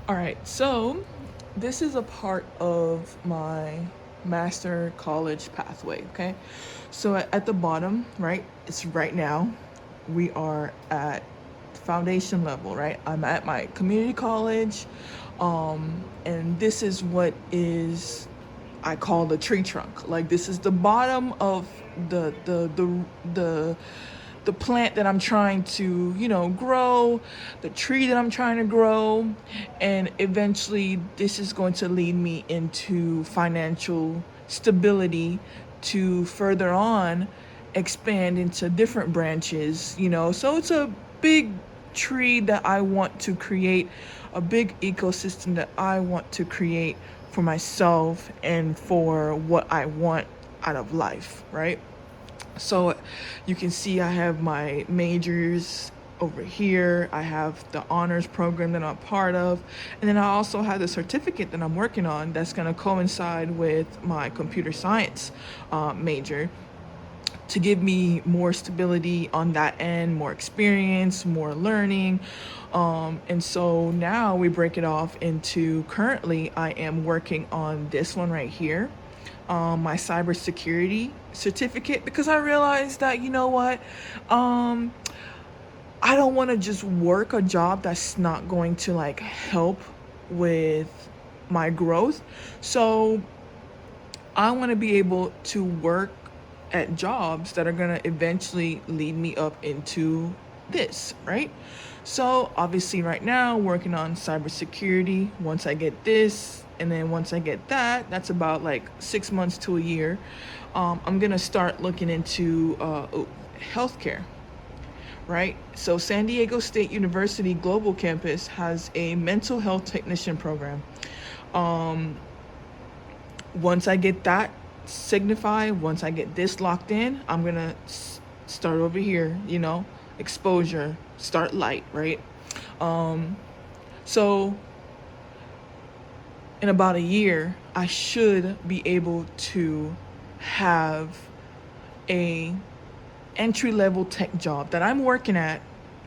All right, so this is a part of my master college pathway, okay? So at the bottom, right, it's right now, we are at foundation level, right? I'm at my community college, and this is what is I call the tree trunk. Like this is the bottom of the the the the the plant that I'm trying to, grow, the tree that I'm trying to grow, and eventually this is going to lead me into financial stability to further on expand into different branches, So it's a big tree that I want to create, a big ecosystem that I want to create for myself and for what I want out of life, right? So you can see I have my majors over here. I have the honors program that I'm part of. And then I also have the certificate that I'm working on that's going to coincide with my computer science major to give me more stability on that end, more experience, more learning. And so now we break it off into currently, I am working on this one right here, my cybersecurity certificate, because I realized that, I don't want to just work a job that's not going to like help with my growth. So I want to be able to work at jobs that are going to eventually lead me up into this, right? So, obviously, right now, working on cybersecurity. Once I get this, and then once I get that, that's about like 6 months to a year. I'm going to start looking into healthcare, right? So, San Diego State University Global Campus has a mental health technician program. Um, Once I get that signified, once I get this locked in, I'm gonna start over here, exposure, start light, right? Um, so in about a year, I should be able to have a entry level tech job that I'm working at,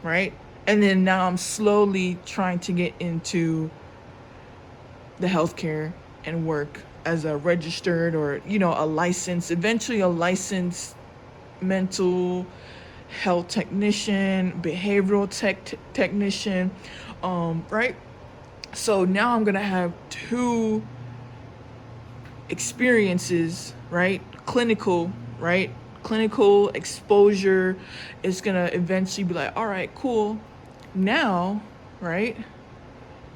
right? And then now I'm slowly trying to get into the healthcare and work as a registered or a licensed, eventually a licensed mental health technician, behavioral technician, right? So now I'm gonna have two experiences, right? Clinical exposure is gonna eventually be like, all right, cool. Now, right?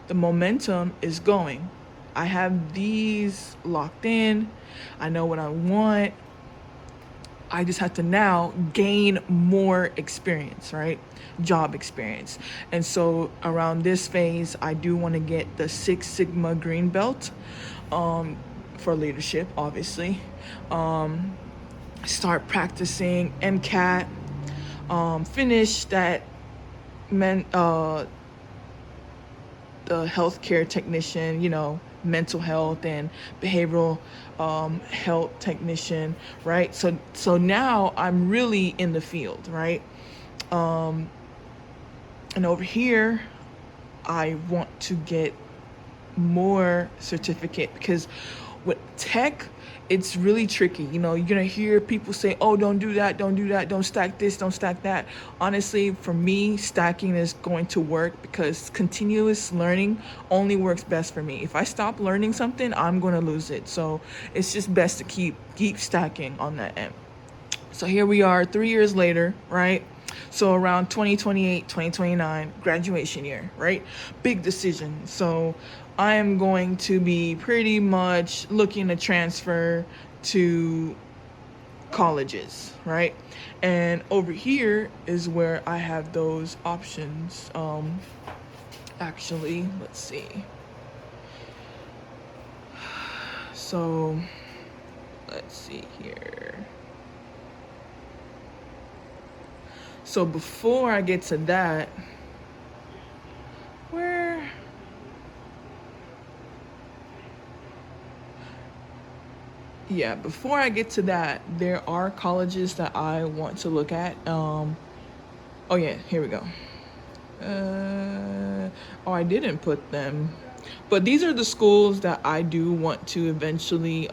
The momentum is going. I have these locked in. I know what I want. I just have to now gain more experience, right? Job experience. And so around this phase, I do want to get the Six Sigma Green Belt for leadership, obviously. Start practicing MCAT. Finish that men, the healthcare technician, mental health and behavioral health technician, right? So now I'm really in the field, right? And over here, I want to get more certificate because with tech, it's really tricky. You're gonna hear people say, "Oh, don't do that, don't do that, don't stack this, don't stack that." Honestly, for me, stacking is going to work because continuous learning only works best for me. If I stop learning something, I'm gonna lose it. So it's just best to keep stacking on that end. So here we are 3 years later, right? So around 2028, 2029, graduation year, right? Big decision. So I am going to be pretty much looking to transfer to colleges, right? And over here is where I have those options. Actually, let's see. So let's see here. So before I get to that, where yeah, before I get to that, there are colleges that I want to look at. Oh yeah, here we go. Oh, I didn't put them. But these are the schools that I do want to eventually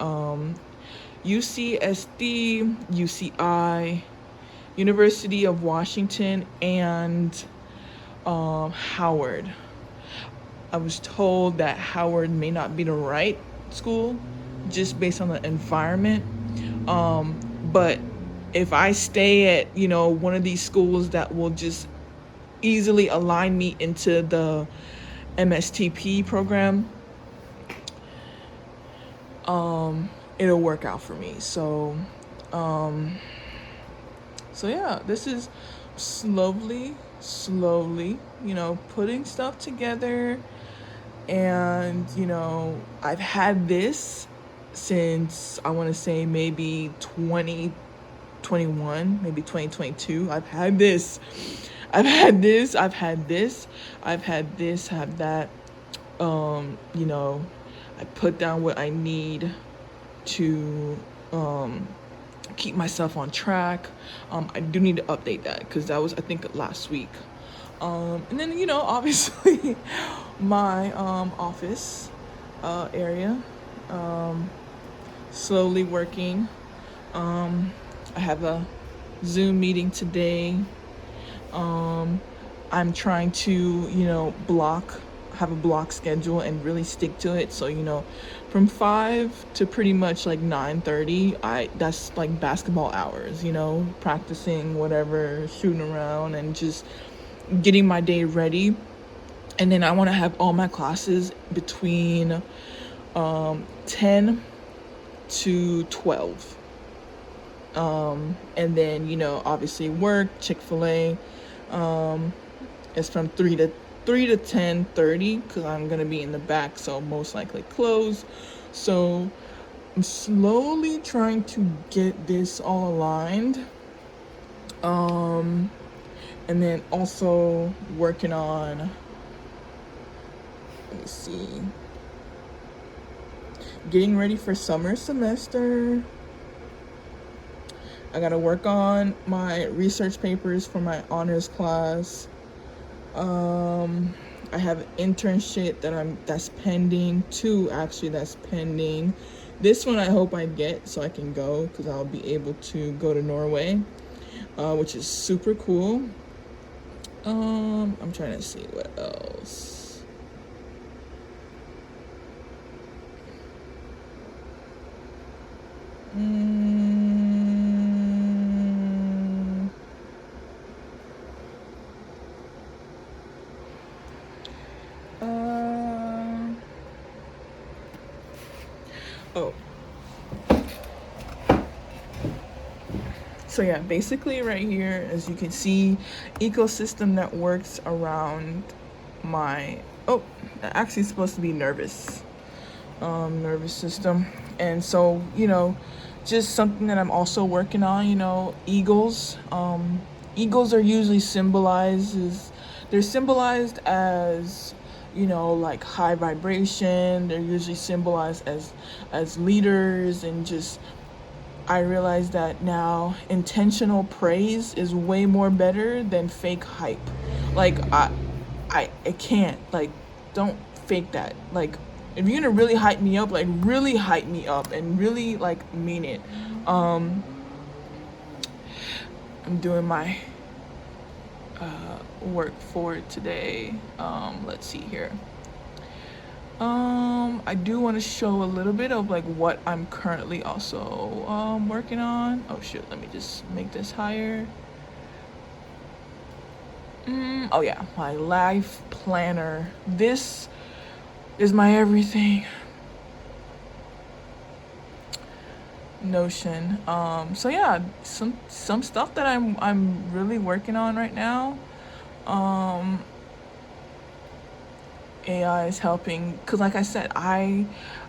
UCSD, UCI, University of Washington, and Howard. I was told that Howard may not be the right school just based on the environment. But if I stay at, one of these schools that will just easily align me into the MSTP program, it'll work out for me. So yeah, this is slowly, putting stuff together. And, I've had this since I want to say maybe 2021, maybe 2022. I've had this. I've had that. I put down what I need to keep myself on track. I do need to update that because that was, I think, last week. And then, obviously my office area, slowly working. I have a Zoom meeting today. I'm trying to, have a block schedule and really stick to it. So, from 5 to pretty much like 9:30, that's like basketball hours, practicing, whatever, shooting around and just getting my day ready. And then I want to have all my classes between 10 to 12. And then, obviously work, Chick-fil-A, it's from 3 to 10:30 because I'm going to be in the back, so most likely close. So I'm slowly trying to get this all aligned. And then also working on, let me see, getting ready for summer semester. I gotta work on my research papers for my honors class. I have an internship that's pending. 2 actually that's pending. This one I hope I get so I can go because I'll be able to go to Norway, which is super cool. I'm trying to see what else. Oh. So yeah, basically right here, as you can see, ecosystem that works around my, actually it's supposed to be nervous system. And so, just something that I'm also working on, eagles. Eagles are usually they're symbolized as, like high vibration. They're usually symbolized as leaders, and just, I realize that now intentional praise is way more better than fake hype. Like I can't, like, don't fake that. Like, if you're gonna really hype me up, like really hype me up and really like mean it. I'm doing my work for today. Let's see here. I do want to show a little bit of like what I'm currently also working on. Oh shoot, let me just make this higher. Oh yeah, my life planner. This is my everything. Notion. So yeah, some stuff that I'm really working on right now. AI is helping because, like I said, I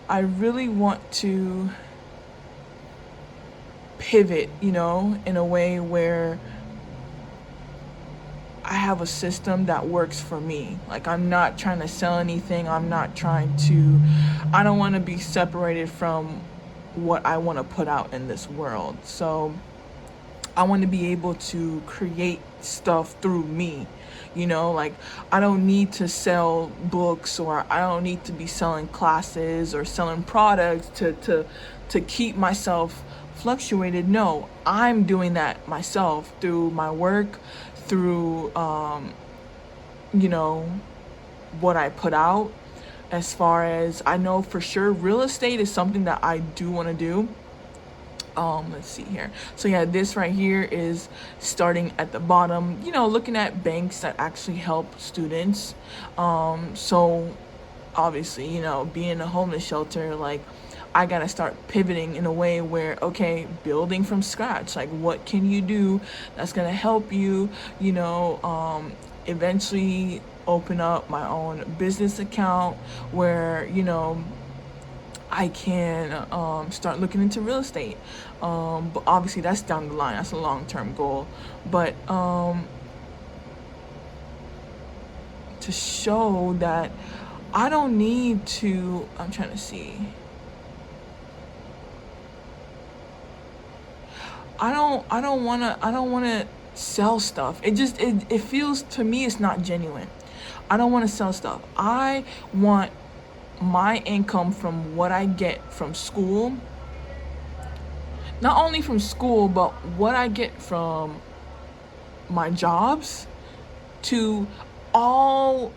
really want to pivot, in a way where I have a system that works for me. Like, I'm not trying to sell anything. I don't want to be separated from what I want to put out in this world. So I want to be able to create stuff through me. Like I don't need to sell books, or I don't need to be selling classes or selling products to keep myself fluctuated. No, I'm doing that myself through my work, through you know, what I put out. As far as I know for sure, real estate is something that I do want to do. Let's see here. So yeah, this right here is starting at the bottom, looking at banks that actually help students. So obviously, being a homeless shelter, like I gotta start pivoting in a way where, okay, building from scratch, like what can you do that's gonna help you, eventually open up my own business account where, I can start looking into real estate. But obviously that's down the line. That's a long-term goal. But to show that I don't need to, I'm trying to see. I don't want to sell stuff. It feels to me it's not genuine. I don't want to sell stuff. I want my income from what I get from school, not only from school, but what I get from my jobs, to all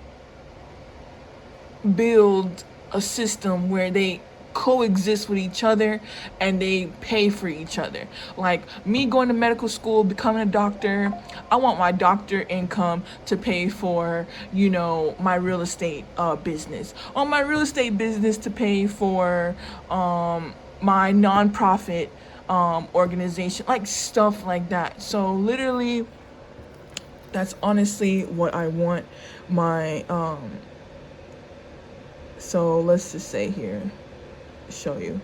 build a system where they coexist with each other and they pay for each other. Like me going to medical school, becoming a doctor, I want my doctor income to pay for, my real estate business. Or my real estate business to pay for my nonprofit organization, like stuff like that. So literally, that's honestly what I want my so let's just say here, show you.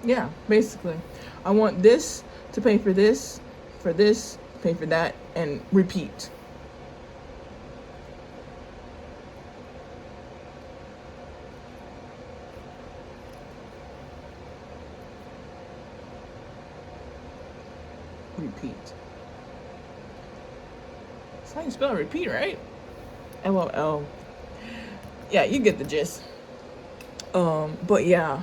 Yeah, basically. I want this to pay for this, pay for that, and repeat. Repeat. That's how you spell repeat, right? LOL. Yeah, you get the gist. But yeah.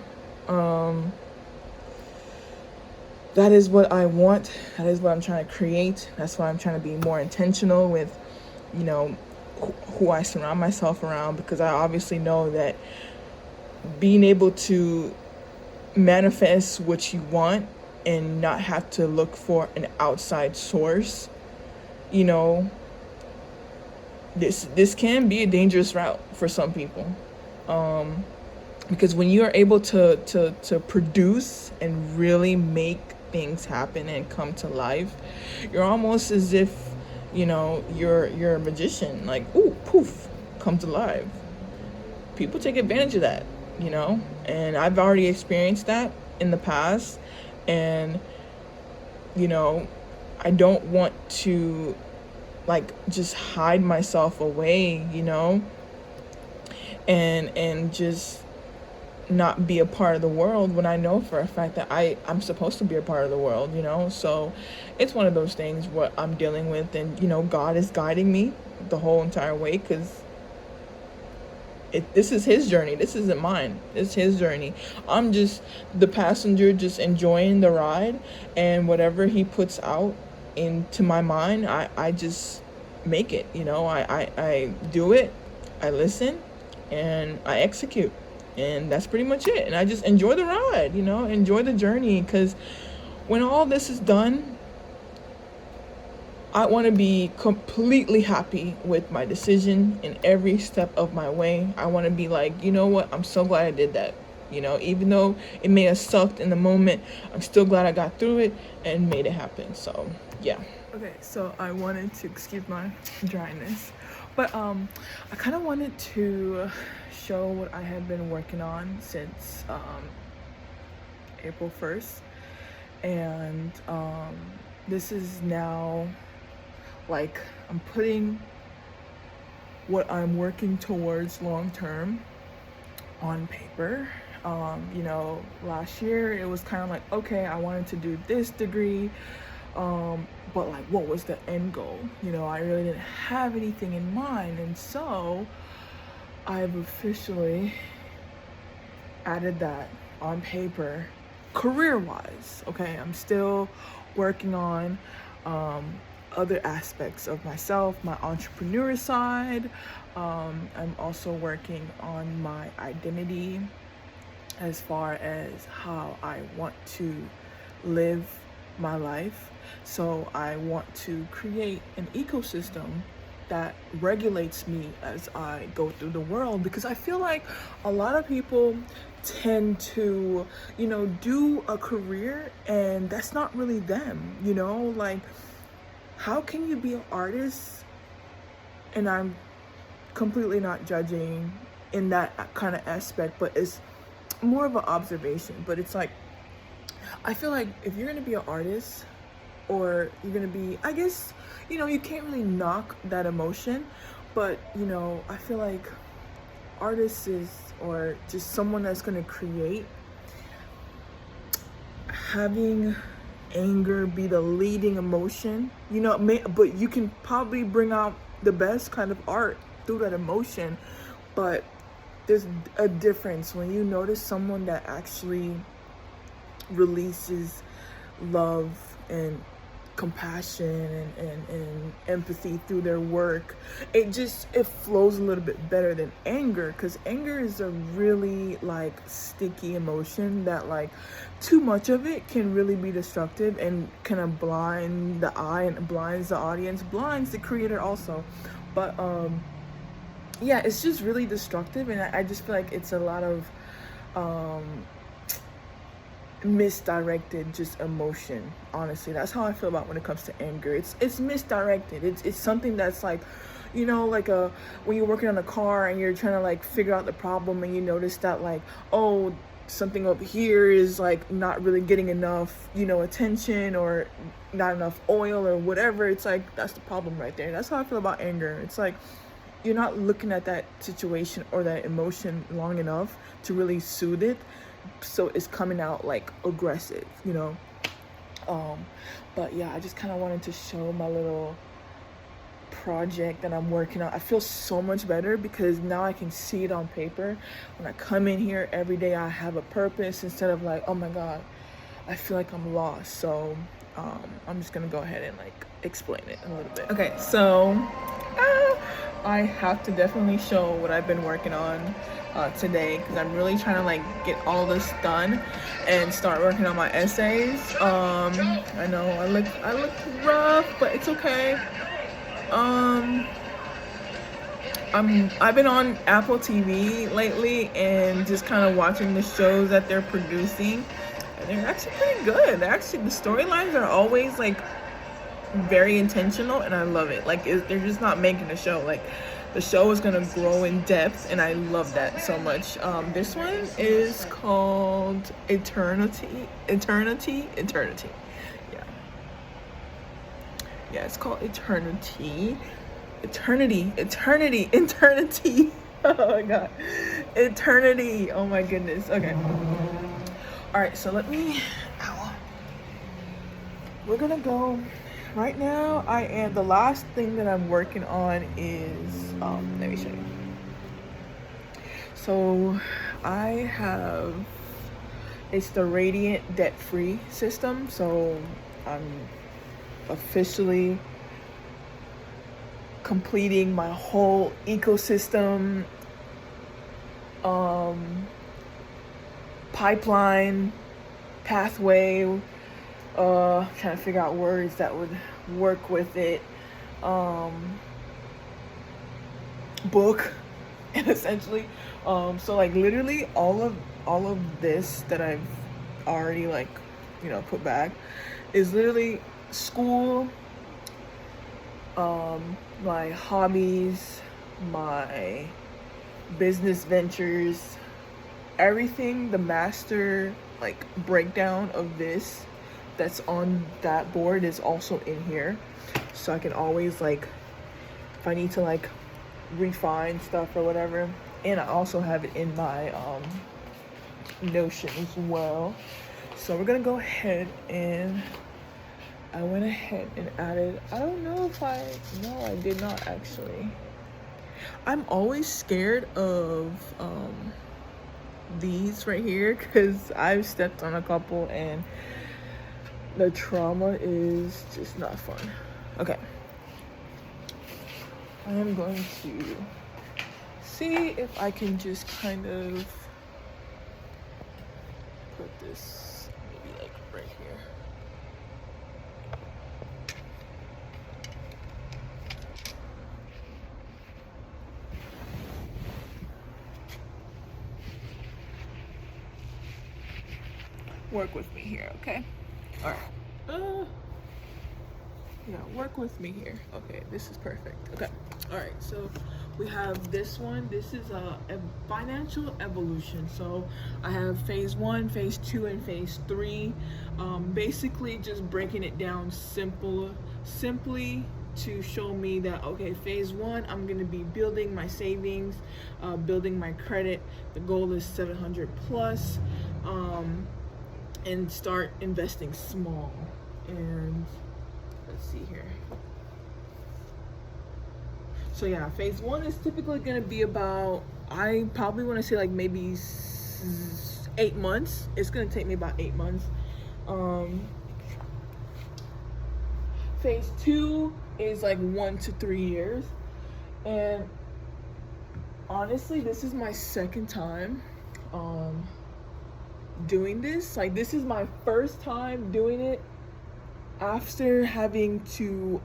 That is what I want. That is what I'm trying to create. That's why I'm trying to be more intentional with, who I surround myself around, because I obviously know that being able to manifest what you want and not have to look for an outside source, this can be a dangerous route for some people. Because when you are able to produce and really make things happen and come to life, you're almost as if, you're a magician. Like, ooh, poof, come to life. People take advantage of that, and I've already experienced that in the past. And, I don't want to like just hide myself away, and just not be a part of the world when I know for a fact that I'm supposed to be a part of the world, So it's one of those things what I'm dealing with, and God is guiding me the whole entire way, because this is his journey. This isn't mine. It's his journey. I'm just the passenger, just enjoying the ride, and whatever he puts out into my mind, I just make it, I do it, I listen, and I execute. And that's pretty much it. And I just enjoy the ride, enjoy the journey, because when all this is done, I want to be completely happy with my decision in every step of my way. I want to be like, you know what? I'm so glad I did that. You know, even though it may have sucked in the moment, I'm still glad I got through it and made it happen. So yeah. Okay, so I wanted to, excuse my dryness, but I kind of wanted to show what I had been working on since April 1st, and this is now like I'm putting what I'm working towards long term on paper. You know, last year it was kind of like, okay, I wanted to do this degree, but like, what was the end goal? You know, I really didn't have anything in mind, and so I've officially added that on paper, career-wise. Okay, I'm still working on other aspects of myself, my entrepreneur side. I'm also working on my identity as far as how I want to live my life. So I want to create an ecosystem that regulates me as I go through the world, because I feel like a lot of people tend to, you know, do a career and that's not really them, you know? Like, how can you be an artist? And I'm completely not judging in that kind of aspect, but it's more of an observation. But it's like, I feel like if you're gonna be an artist, or you're gonna be, I guess, you know, you can't really knock that emotion, but you know, I feel like artists is, or just someone that's gonna create, having anger be the leading emotion, you know, but you can probably bring out the best kind of art through that emotion. But there's a difference when you notice someone that actually releases love and compassion and empathy through their work. It flows a little bit better than anger, because anger is a really like sticky emotion that, like, too much of it can really be destructive and kind of blind the eye and blinds the audience, blinds the creator also. But yeah, it's just really destructive, and I just feel like it's a lot of misdirected just emotion. Honestly, that's how I feel about when it comes to anger. It's misdirected. It's something that's like, you know, like when you're working on a car and you're trying to like figure out the problem, and you notice that like, oh, something up here is like not really getting enough, you know, attention, or not enough oil or whatever. It's like, that's the problem right there. That's how I feel about anger. It's like, you're not looking at that situation or that emotion long enough to really soothe it, so it's coming out like aggressive, you know. But yeah, I just kind of wanted to show my little project that I'm working on. I feel so much better because now I can see it on paper. When I come in here every day, I have a purpose, instead of like, oh my god, I feel like I'm lost. So I'm just gonna go ahead and like explain it a little bit. Okay, so I have to definitely show what I've been working on today, because I'm really trying to like get all this done and start working on my essays. I know I look rough, but it's okay. I've been on Apple TV lately and just kind of watching the shows that they're producing, and they're actually pretty good. Actually, the storylines are always like very intentional, and I love it. Like, they're just not making a show. Like, the show is gonna grow in depth, and I love that so much. This one is called Eternity. Yeah, it's called Eternity. Oh my god, Eternity. Oh my goodness. Okay. All right. So we're gonna go. Right now, the last thing that I'm working on is, let me show you. So it's the Radiant Debt-Free system. So I'm officially completing my whole ecosystem, pipeline, pathway, trying to figure out words that would work with it, book, essentially. So like literally all of this that I've already like, you know, put back is literally school, my hobbies, my business ventures, everything. The master like breakdown of this that's on that board is also in here, so I can always like, if I need to like refine stuff or whatever. And I also have it in my Notion as well. So we're gonna go ahead and I went ahead and added, I don't know if no, I did not actually. I'm always scared of these right here because I've stepped on a couple and the trauma is just not fun. Okay. I am going to see if I can just kind of put this maybe like right here. Work with me here, okay? All right. Yeah, work with me here. Okay, this is perfect. Okay. All right, so we have this one. This is a financial evolution. So I have phase 1, phase 2, and phase 3. Basically just breaking it down simply to show me that, okay, phase 1, I'm gonna be building my savings, building my credit. The goal is 700 plus, and start investing small. And let's see here. So yeah, phase 1 is typically gonna be about, I probably want to say like maybe 8 months. It's gonna take me about 8 months. Phase 2 is like 1 to 3 years. And honestly, this is my second time doing this. Like, this is my first time doing it after having to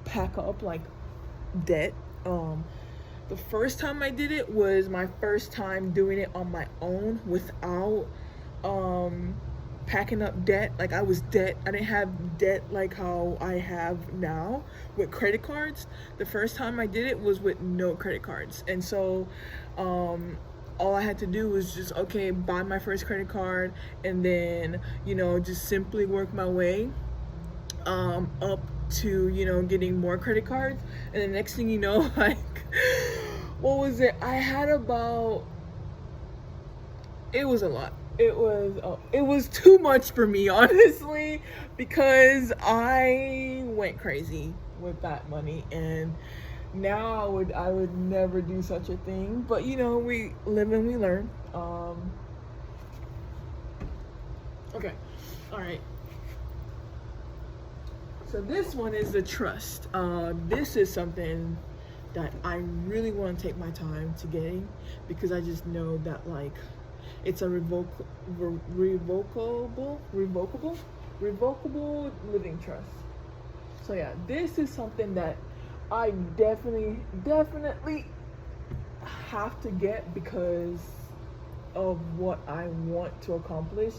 pack up like debt. The first time I did it was my first time doing it on my own without packing up debt. Like, I didn't have debt like how I have now with credit cards. The first time I did it was with no credit cards, and so all I had to do was just, okay, buy my first credit card, and then, you know, just simply work my way up to, you know, getting more credit cards. And the next thing you know, like, what was it? I had about, it was a lot. It was too much for me, honestly, because I went crazy with that money, and now I would never do such a thing. But you know, we live and we learn. Okay, all right. So this one is the trust. This is something that I really want to take my time to getting, because I just know that like it's a revocable living trust. So yeah, this is something that I definitely have to get because of what I want to accomplish.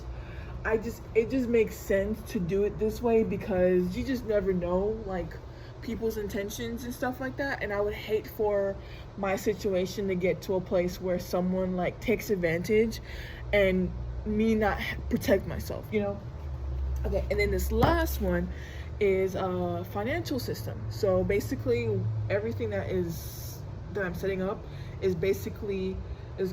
It just makes sense to do it this way, because you just never know like people's intentions and stuff like that. And I would hate for my situation to get to a place where someone like takes advantage and me not protect myself, you know? Okay, and then this last one is a financial system. So basically everything that I'm setting up is basically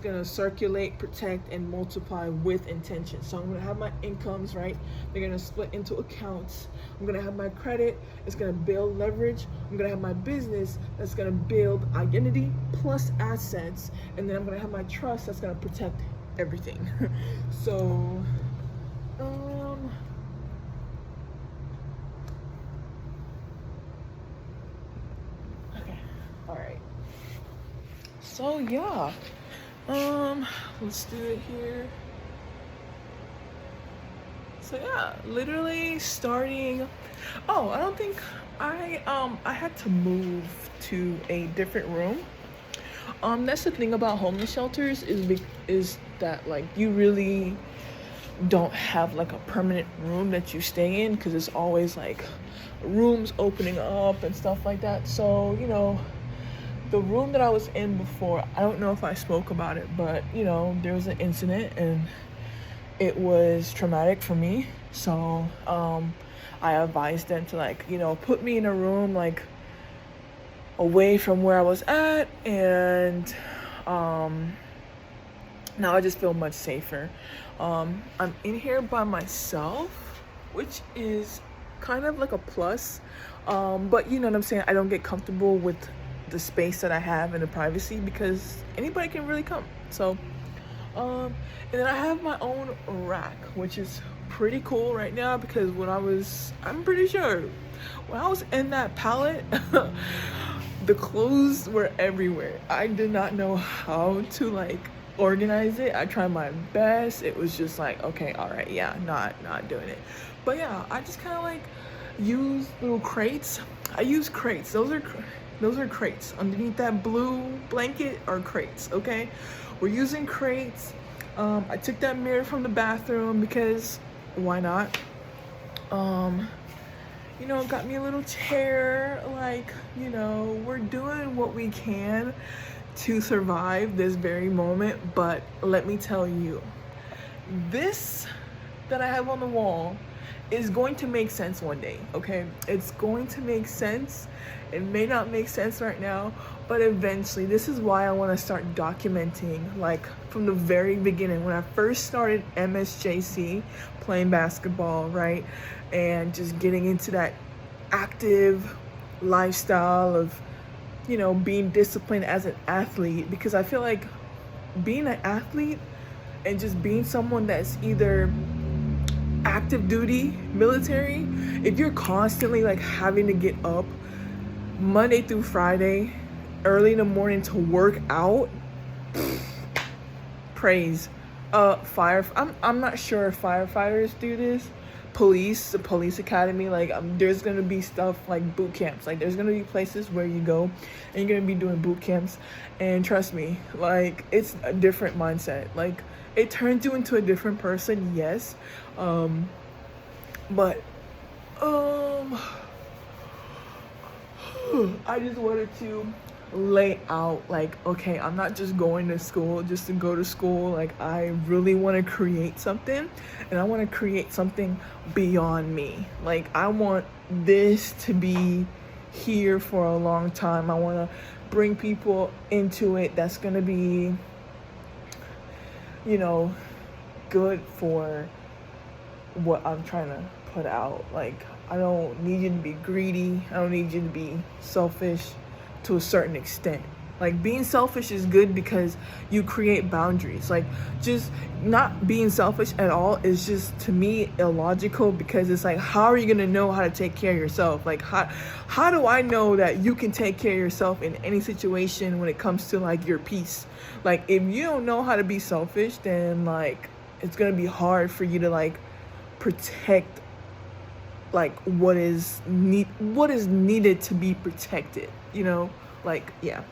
gonna circulate, protect, and multiply with intention. So I'm gonna have my incomes, right? They're gonna split into accounts. I'm gonna have my credit, it's gonna build leverage. I'm gonna have my business that's gonna build identity plus assets, and then I'm gonna have my trust that's gonna protect everything. So okay, all right. So yeah, let's do it here. So yeah, literally starting. Oh, I don't think I had to move to a different room. That's the thing about homeless shelters is that like you really don't have like a permanent room that you stay in because it's always like rooms opening up and stuff like that. So, the room that I was in before, I don't know if I spoke about it, but there was an incident and it was traumatic for me. So, I advised them to like, put me in a room like away from where I was at, and now I just feel much safer. I'm in here by myself, which is kind of like a plus. But you know what I'm saying? I don't get comfortable with the space that I have and the privacy because anybody can really come. So, and then I have my own rack, which is pretty cool right now because I'm pretty sure when I was in that pallet, the clothes were everywhere. I did not know how to like organize it. I tried my best. It was just like, okay, all right, yeah, not doing it. But yeah, I just kind of like use little crates. I use crates. Those are crates. Underneath that blue blanket are crates, okay? We're using crates. I took that mirror from the bathroom because why not? Got me a little chair. Like, we're doing what we can to survive this very moment. But let me tell you, this that I have on the wall is going to make sense one day, okay? It's going to make sense. It may not make sense right now, but eventually. This is why I want to start documenting, like from the very beginning when I first started MSJC, playing basketball, right? And just getting into that active lifestyle of, being disciplined as an athlete, because I feel like being an athlete and just being someone that's either active duty military, if you're constantly like having to get up Monday through Friday early in the morning to work out, praise. I'm not sure if firefighters do this. The police academy, like there's gonna be stuff like boot camps. Like there's gonna be places where you go and you're gonna be doing boot camps, and trust me, like it's a different mindset. Like it turns you into a different person, yes. But I just wanted to lay out like, okay, I'm not just going to school just to go to school. Like I really want to create something, and I want to create something beyond me. Like I want this to be here for a long time. I want to bring people into it that's going to be, good for what I'm trying to put out. Like I don't need you to be greedy. I don't need you to be selfish to a certain extent. Like being selfish is good because you create boundaries. Like just not being selfish at all is just, to me, illogical, because it's like, how are you gonna know how to take care of yourself? Like how do I know that you can take care of yourself in any situation when it comes to like your peace? Like if you don't know how to be selfish, then like it's gonna be hard for you to like protect like what is needed to be protected, like, yeah.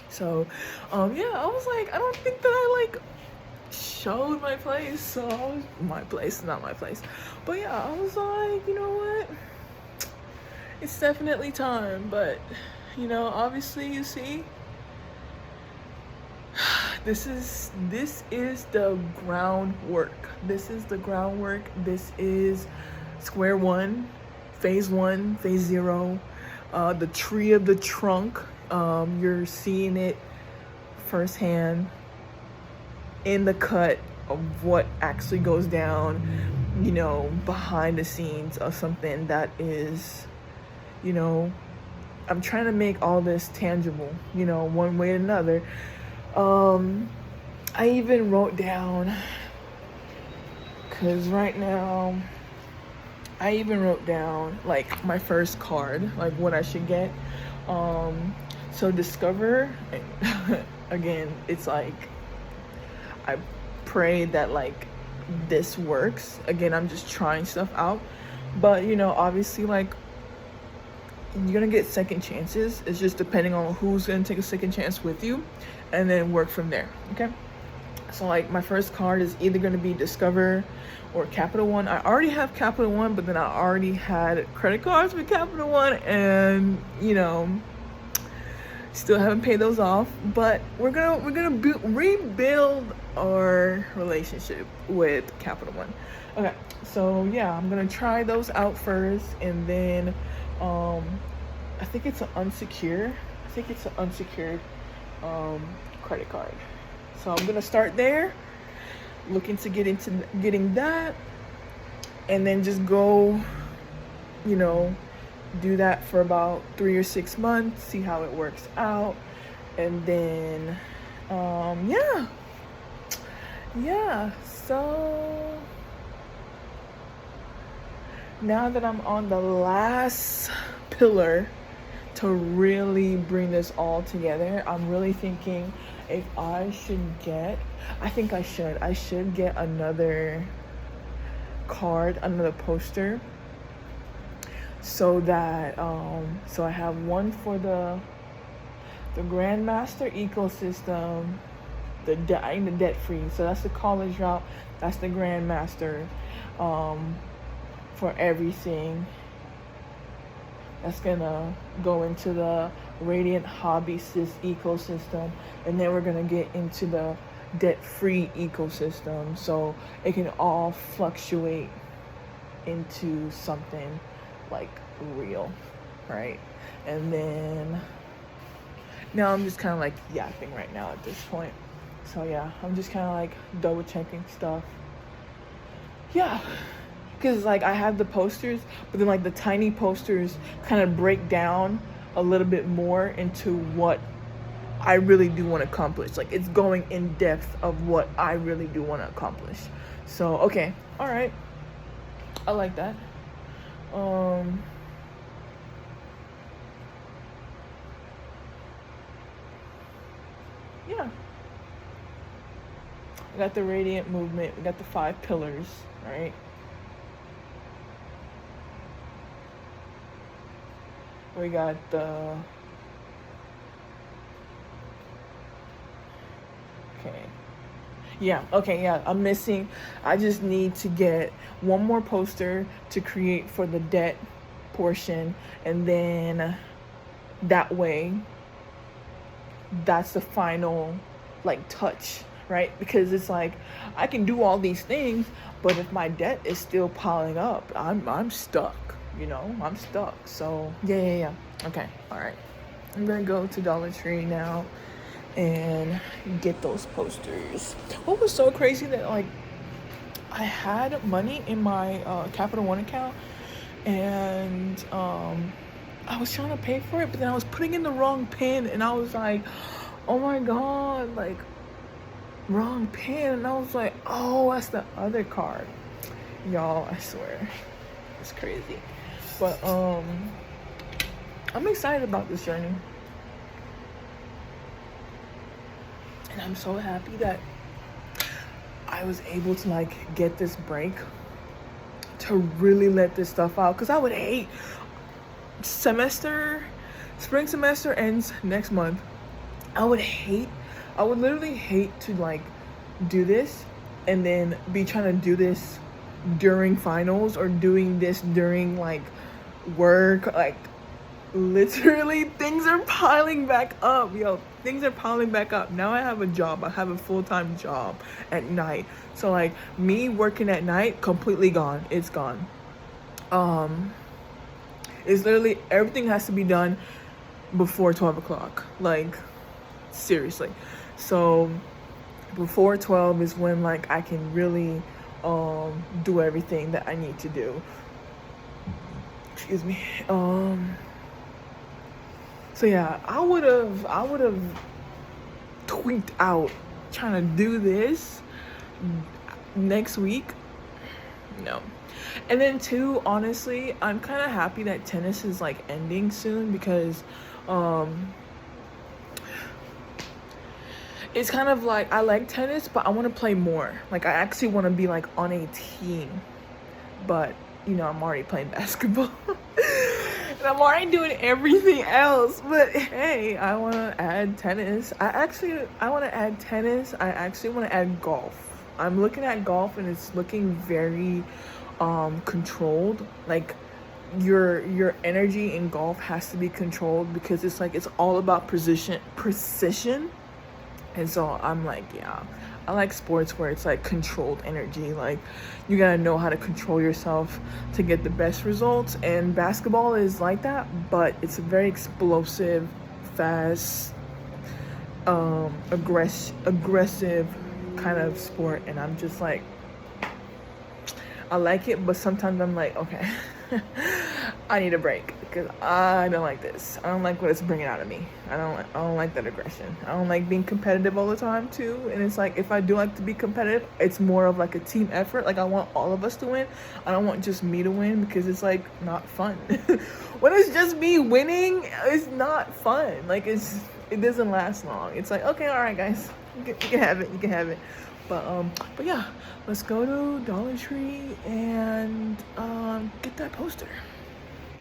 So yeah, I was like, I don't think that I like showed my place. So my place, not my place, but yeah, I was like, you know what, it's definitely time. But obviously, you see, this is the groundwork. This is square one, phase 0, the tree of the trunk. You're seeing it firsthand in the cut of what actually goes down, behind the scenes of something that is, I'm trying to make all this tangible, one way or another. I even wrote down, because right now, I even wrote down like my first card, like what I should get. So Discover, again, it's like, I pray that like this works. Again, I'm just trying stuff out. But obviously, like you're gonna get second chances. It's just depending on who's gonna take a second chance with you, and then work from there. Okay. So like my first card is either gonna be Discover or Capital One. I already have Capital One, but then I already had credit cards with Capital One, and still haven't paid those off. But we're gonna rebuild our relationship with Capital One. Okay, so yeah, I'm gonna try those out first, and then I think it's an unsecured. Credit card. So I'm gonna start there, looking to get into getting that, and then just go, do that for about 3 or 6 months, see how it works out, and then, yeah. So now that I'm on the last pillar to really bring this all together, I'm really thinking if I should get, I should get another card, another poster, so that so I have one for the Grandmaster ecosystem, the debt free. So that's the college route. That's the Grandmaster for everything. That's gonna go into the Radiant Hobby ecosystem, and then we're gonna get into the debt-free ecosystem, so it can all fluctuate into something like real, right? And then now I'm just kind of like yapping right now at this point. So yeah, I'm just kind of like double checking stuff. Yeah. Because like I have the posters, but then like the tiny posters kind of break down a little bit more into what I really do want to accomplish. Like it's going in depth of what I really do want to accomplish. So okay, all right, I like that. Yeah, we got the Radiant movement. We got the 5 pillars, right? We got the I'm missing. I just need to get one more poster to create for the debt portion, and then that way that's the final like touch, right? Because it's like I can do all these things, but if my debt is still piling up, I'm stuck. I'm stuck. So yeah. Okay, all right. I'm gonna go to Dollar Tree now and get those posters. What was so crazy that like I had money in my Capital One account, and I was trying to pay for it, but then I was putting in the wrong pin, and I was like, oh my god, like wrong pin, and I was like, oh, that's the other card. Y'all, I swear, it's crazy. But I'm excited about this journey, and I'm so happy that I was able to like get this break to really let this stuff out, because I would hate spring semester ends next month. I would literally hate to like do this and then be trying to do this during finals, or doing this during like work. Like literally things are piling back up, things are piling back up. Now I have a job, I have a full-time job at night, so like me working at night, completely gone. It's gone. It's literally everything has to be done before 12 o'clock, like seriously. So before 12 is when like I can really do everything that I need to do. Excuse me. So yeah, I would have tweaked out trying to do this next week. No. And then too, honestly, I'm kind of happy that tennis is like ending soon, because it's kind of like I like tennis, but I want to play more. Like I actually want to be like on a team, but I'm already playing basketball. And I'm already doing everything else. But hey, I want to add tennis. I want to add tennis. I actually want to add golf. I'm looking at golf and it's looking very controlled. Like your energy in golf has to be controlled because it's like it's all about precision. And so I'm like, yeah, I like sports where it's like controlled energy. Like you gotta know how to control yourself to get the best results. And basketball is like that, but it's a very explosive, fast, aggressive kind of sport. And I'm just like, I like it, but sometimes I'm like, okay, I need a break because I don't like this. I don't like what it's bringing out of me. I don't like that aggression. I don't like being competitive all the time too. And it's like if I do like to be competitive, it's more of like a team effort. Like I want all of us to win. I don't want just me to win because it's like not fun. When it's just me winning, it's not fun. Like it doesn't last long. It's like, okay, all right, guys, you can have it. You can have it. But yeah, let's go to Dollar Tree and get that poster.